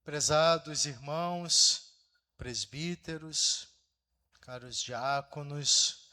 Prezados irmãos, presbíteros, caros diáconos,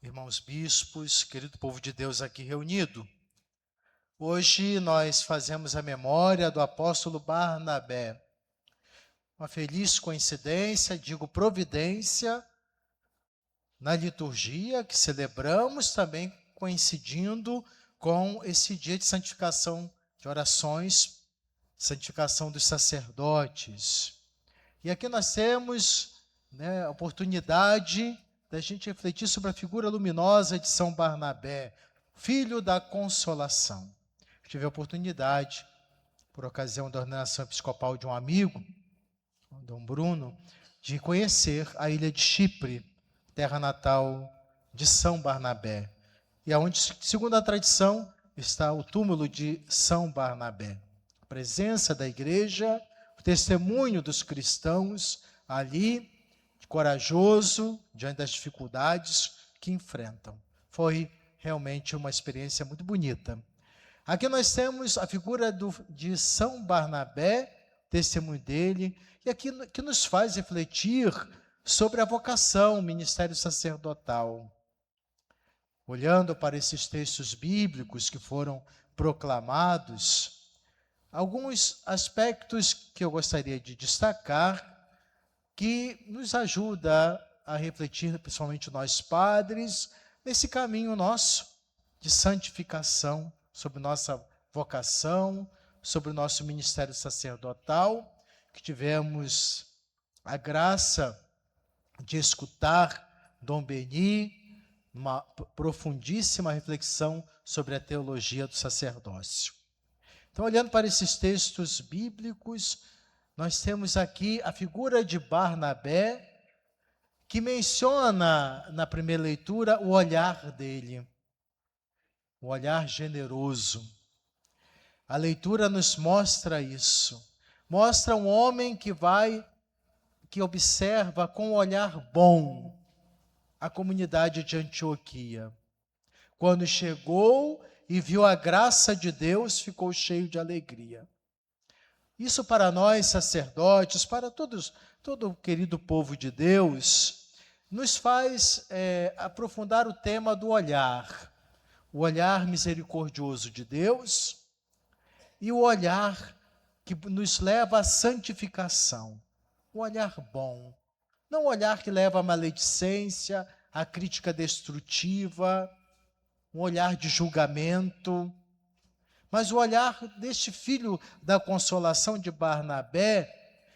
irmãos bispos, querido povo de Deus aqui reunido. Hoje nós fazemos a memória do apóstolo Barnabé. Uma feliz coincidência, digo providência, na liturgia que celebramos também coincidindo com esse dia de santificação de orações, santificação dos sacerdotes. E aqui nós temos a oportunidade da gente refletir sobre a figura luminosa de São Barnabé, filho da consolação. Eu tive a oportunidade, por ocasião da ordenação episcopal de um amigo, Dom Bruno, de conhecer a ilha de Chipre, terra natal de São Barnabé, e aonde, segundo a tradição, está o túmulo de São Barnabé. A presença da igreja, o testemunho dos cristãos ali, corajoso, diante das dificuldades que enfrentam. Foi realmente uma experiência muito bonita. Aqui nós temos a figura de São Barnabé, testemunho dele, e aqui que nos faz refletir sobre a vocação, o ministério sacerdotal. Olhando para esses textos bíblicos que foram proclamados, alguns aspectos que eu gostaria de destacar, que nos ajuda a refletir, principalmente nós padres, nesse caminho nosso de santificação, sobre nossa vocação, sobre o nosso ministério sacerdotal, que tivemos a graça de escutar Dom Beni, uma profundíssima reflexão sobre a teologia do sacerdócio. Então, olhando para esses textos bíblicos, nós temos aqui a figura de Barnabé, que menciona na primeira leitura o olhar dele, o olhar generoso. A leitura nos mostra isso. Mostra um homem que observa com um olhar bom a comunidade de Antioquia. Quando chegou e viu a graça de Deus, ficou cheio de alegria. Isso para nós, sacerdotes, para todo o querido povo de Deus, nos faz aprofundar o tema do olhar. O olhar misericordioso de Deus e o olhar que nos leva à santificação. O olhar bom. Não o olhar que leva à maledicência, à crítica destrutiva, um olhar de julgamento, mas o olhar deste filho da consolação de Barnabé,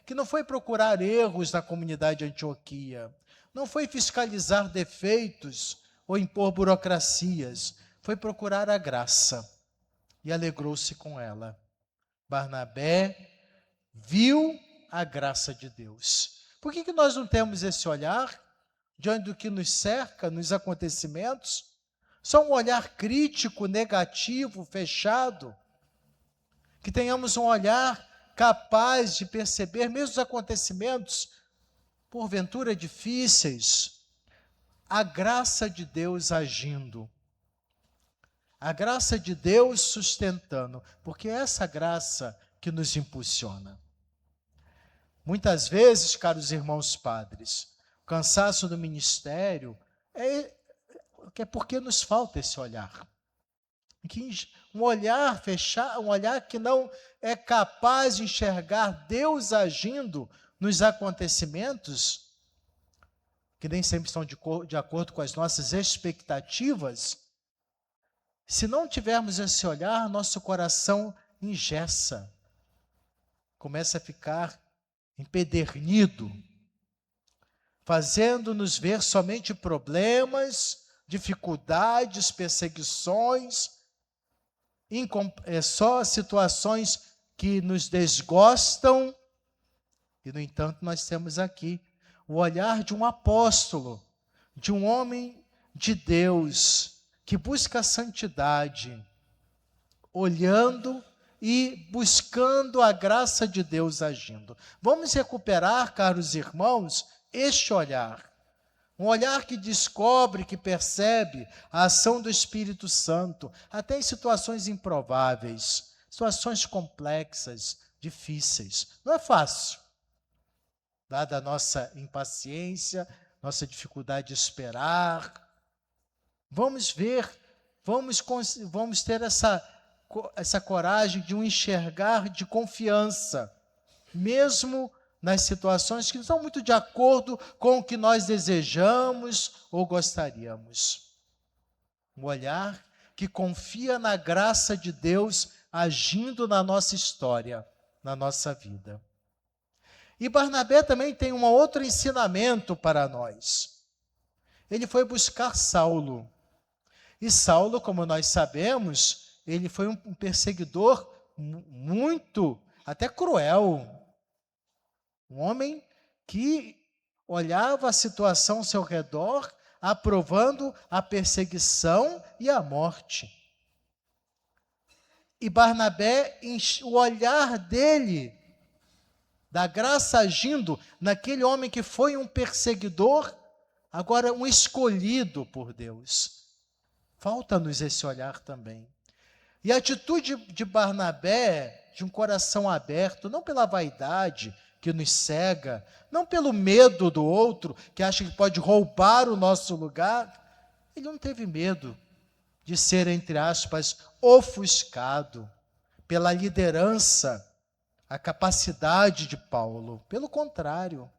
que não foi procurar erros na comunidade de Antioquia, não foi fiscalizar defeitos ou impor burocracias, foi procurar a graça e alegrou-se com ela. Barnabé viu a graça de Deus. Por que nós não temos esse olhar diante do que nos cerca, nos acontecimentos? Só um olhar crítico, negativo, fechado. Que tenhamos um olhar capaz de perceber, mesmo os acontecimentos, porventura difíceis, a graça de Deus agindo. A graça de Deus sustentando, porque é essa graça que nos impulsiona. Muitas vezes, caros irmãos padres, o cansaço do ministério é porque nos falta esse olhar. Um olhar fechado, um olhar que não é capaz de enxergar Deus agindo nos acontecimentos, que nem sempre estão de acordo com as nossas expectativas. Se não tivermos esse olhar, nosso coração engessa, começa a ficar empedernido, fazendo-nos ver somente problemas, dificuldades, perseguições, só situações que nos desgostam. E, no entanto, nós temos aqui o olhar de um apóstolo, de um homem de Deus, que busca a santidade, olhando e buscando a graça de Deus agindo. Vamos recuperar, caros irmãos, este olhar. Um olhar que descobre, que percebe a ação do Espírito Santo, até em situações improváveis, situações complexas, difíceis. Não é fácil, dada a nossa impaciência, nossa dificuldade de esperar. Vamos ver, vamos ter essa coragem de um enxergar de confiança, mesmo nas situações que não estão muito de acordo com o que nós desejamos ou gostaríamos. Um olhar que confia na graça de Deus agindo na nossa história, na nossa vida. E Barnabé também tem um outro ensinamento para nós. Ele foi buscar Saulo. E Saulo, como nós sabemos, ele foi um perseguidor muito, até cruel. Um homem que olhava a situação ao seu redor, aprovando a perseguição e a morte. E Barnabé, o olhar dele, da graça agindo naquele homem que foi um perseguidor, agora um escolhido por Deus. Falta-nos esse olhar também. E a atitude de Barnabé, de um coração aberto, não pela vaidade que nos cega, não pelo medo do outro, que acha que pode roubar o nosso lugar, ele não teve medo de ser, entre aspas, ofuscado pela liderança, a capacidade de Paulo. Pelo contrário,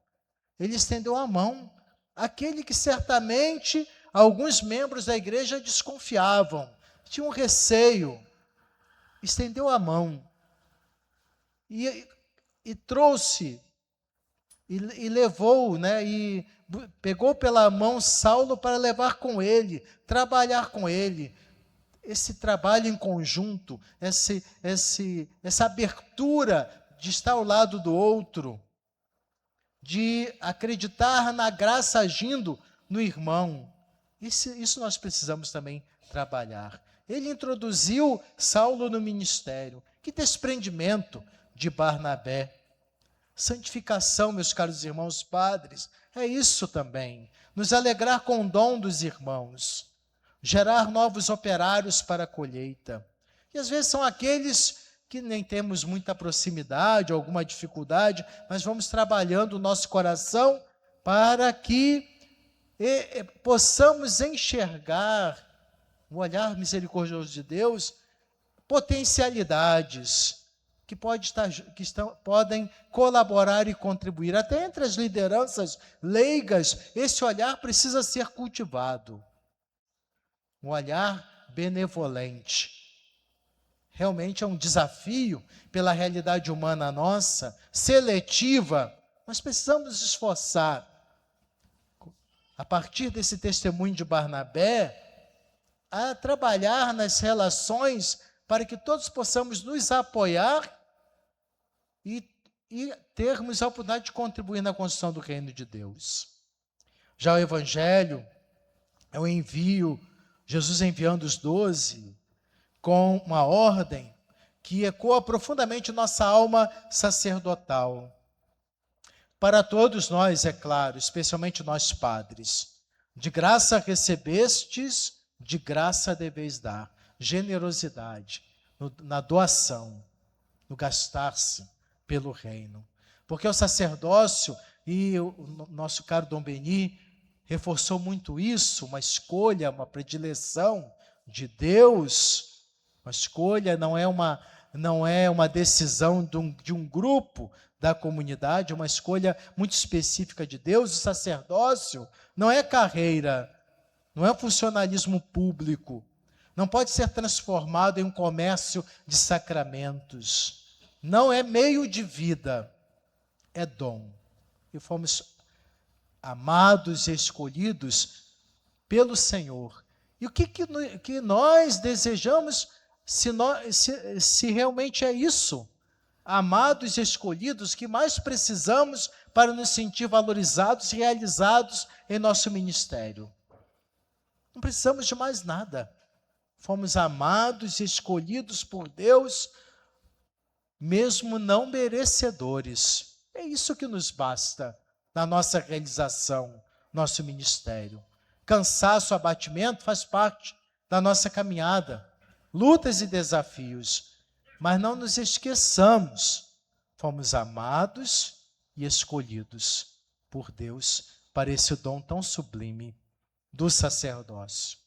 ele estendeu a mão àquele que certamente alguns membros da igreja desconfiavam, tinham receio. Estendeu a mão e trouxe, e levou, e pegou pela mão Saulo para levar com ele, trabalhar com ele. Esse trabalho em conjunto, essa abertura de estar ao lado do outro, de acreditar na graça agindo no irmão. Isso nós precisamos também trabalhar. Ele introduziu Saulo no ministério. Que desprendimento de Barnabé. Santificação, meus caros irmãos padres, é isso também. Nos alegrar com o dom dos irmãos. Gerar novos operários para a colheita. E às vezes são aqueles que nem temos muita proximidade, alguma dificuldade, mas vamos trabalhando o nosso coração para que possamos enxergar, o olhar misericordioso de Deus, potencialidades que podem colaborar e contribuir. Até entre as lideranças leigas, esse olhar precisa ser cultivado. Um olhar benevolente. Realmente é um desafio pela realidade humana nossa, seletiva. Nós precisamos nos esforçar, a partir desse testemunho de Barnabé, a trabalhar nas relações para que todos possamos nos apoiar e termos a oportunidade de contribuir na construção do reino de Deus. Já o Evangelho é o envio, Jesus enviando os 12, com uma ordem que ecoa profundamente nossa alma sacerdotal. Para todos nós, é claro, especialmente nós padres, de graça recebestes, de graça deveis dar. Generosidade na doação, no gastar-se pelo reino. Porque o sacerdócio, e o nosso caro Dom Beni reforçou muito isso, uma escolha, uma predileção de Deus. Uma escolha não é uma decisão de um grupo da comunidade, uma escolha muito específica de Deus. O sacerdócio não é carreira, não é funcionalismo público, não pode ser transformado em um comércio de sacramentos, não é meio de vida, é dom. E fomos amados e escolhidos pelo Senhor. E o que nós desejamos, se realmente é isso? Amados e escolhidos, que mais precisamos para nos sentir valorizados e realizados em nosso ministério? Não precisamos de mais nada. Fomos amados e escolhidos por Deus, mesmo não merecedores. É isso que nos basta na nossa realização, nosso ministério. Cansaço, abatimento faz parte da nossa caminhada. Lutas e desafios. Mas não nos esqueçamos fomos amados e escolhidos por Deus para esse dom tão sublime do sacerdócio.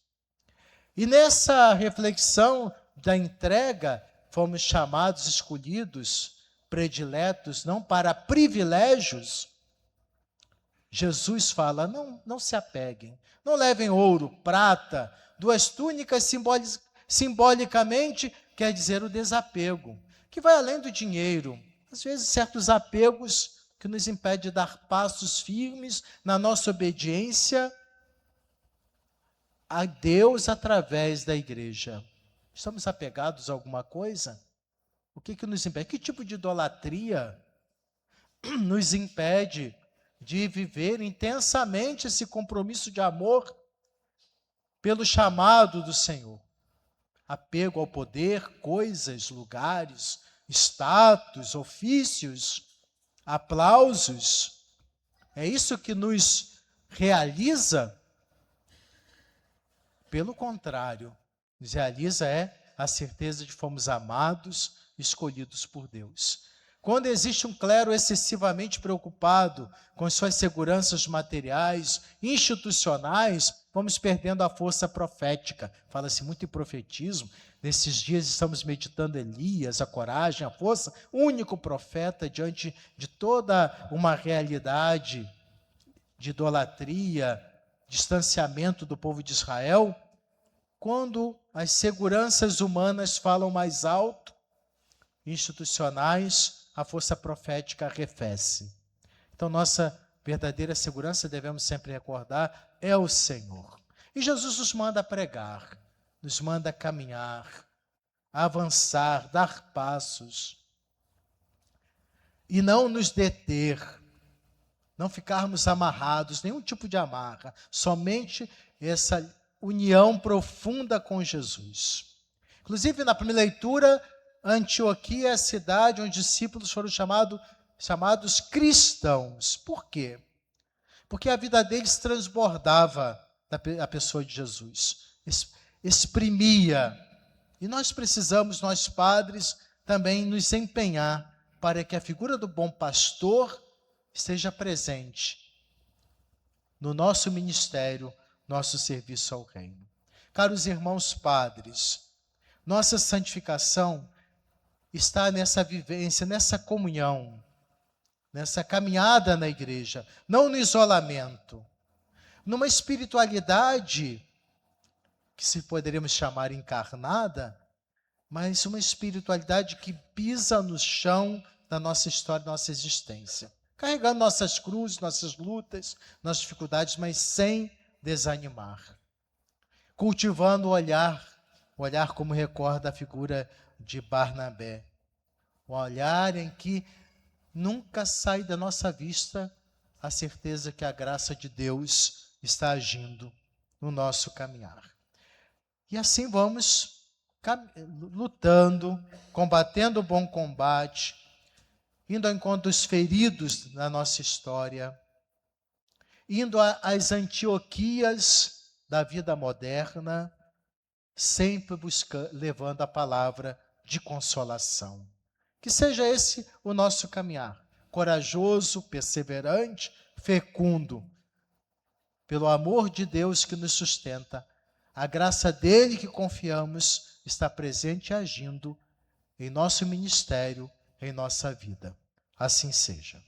E nessa reflexão da entrega, fomos chamados, escolhidos, prediletos, não para privilégios. Jesus fala, não se apeguem, não levem ouro, prata, 2 túnicas simbolicamente quer dizer o desapego, que vai além do dinheiro. Às vezes, certos apegos que nos impedem de dar passos firmes na nossa obediência a Deus através da igreja. Estamos apegados a alguma coisa? O que nos impede? Que tipo de idolatria nos impede de viver intensamente esse compromisso de amor pelo chamado do Senhor? Apego ao poder, coisas, lugares, status, ofícios, aplausos. É isso que nos realiza? Pelo contrário, nos realiza a certeza de que fomos amados, escolhidos por Deus. Quando existe um clero excessivamente preocupado com suas seguranças materiais, institucionais, vamos perdendo a força profética. Fala-se muito em profetismo. Nesses dias estamos meditando Elias, a coragem, a força, o único profeta diante de toda uma realidade de idolatria, distanciamento do povo de Israel. Quando as seguranças humanas falam mais alto, institucionais, a força profética arrefece. Então, nossa verdadeira segurança, devemos sempre recordar, é o Senhor. E Jesus nos manda pregar, nos manda caminhar, avançar, dar passos. E não nos deter, não ficarmos amarrados, nenhum tipo de amarra, somente essa união profunda com Jesus. Inclusive, na primeira leitura, Antioquia é a cidade onde os discípulos foram chamados cristãos. Por quê? Porque a vida deles transbordava da pessoa de Jesus, exprimia. E nós precisamos, nós padres, também nos empenhar para que a figura do bom pastor esteja presente no nosso ministério, nosso serviço ao reino. Caros irmãos padres, nossa santificação está nessa vivência, nessa comunhão, nessa caminhada na igreja, não no isolamento, numa espiritualidade que se poderíamos chamar encarnada, mas uma espiritualidade que pisa no chão da nossa história, da nossa existência, carregando nossas cruzes, nossas lutas, nossas dificuldades, mas sem desanimar, cultivando o olhar como recorda a figura de Barnabé, o olhar em que nunca sai da nossa vista a certeza que a graça de Deus está agindo no nosso caminhar. E assim vamos lutando, combatendo o bom combate, indo ao encontro dos feridos na nossa história, indo às Antioquias da vida moderna, sempre levando a palavra de consolação. Que seja esse o nosso caminhar, corajoso, perseverante, fecundo, pelo amor de Deus que nos sustenta. A graça dele que confiamos está presente e agindo em nosso ministério, em nossa vida. Assim seja.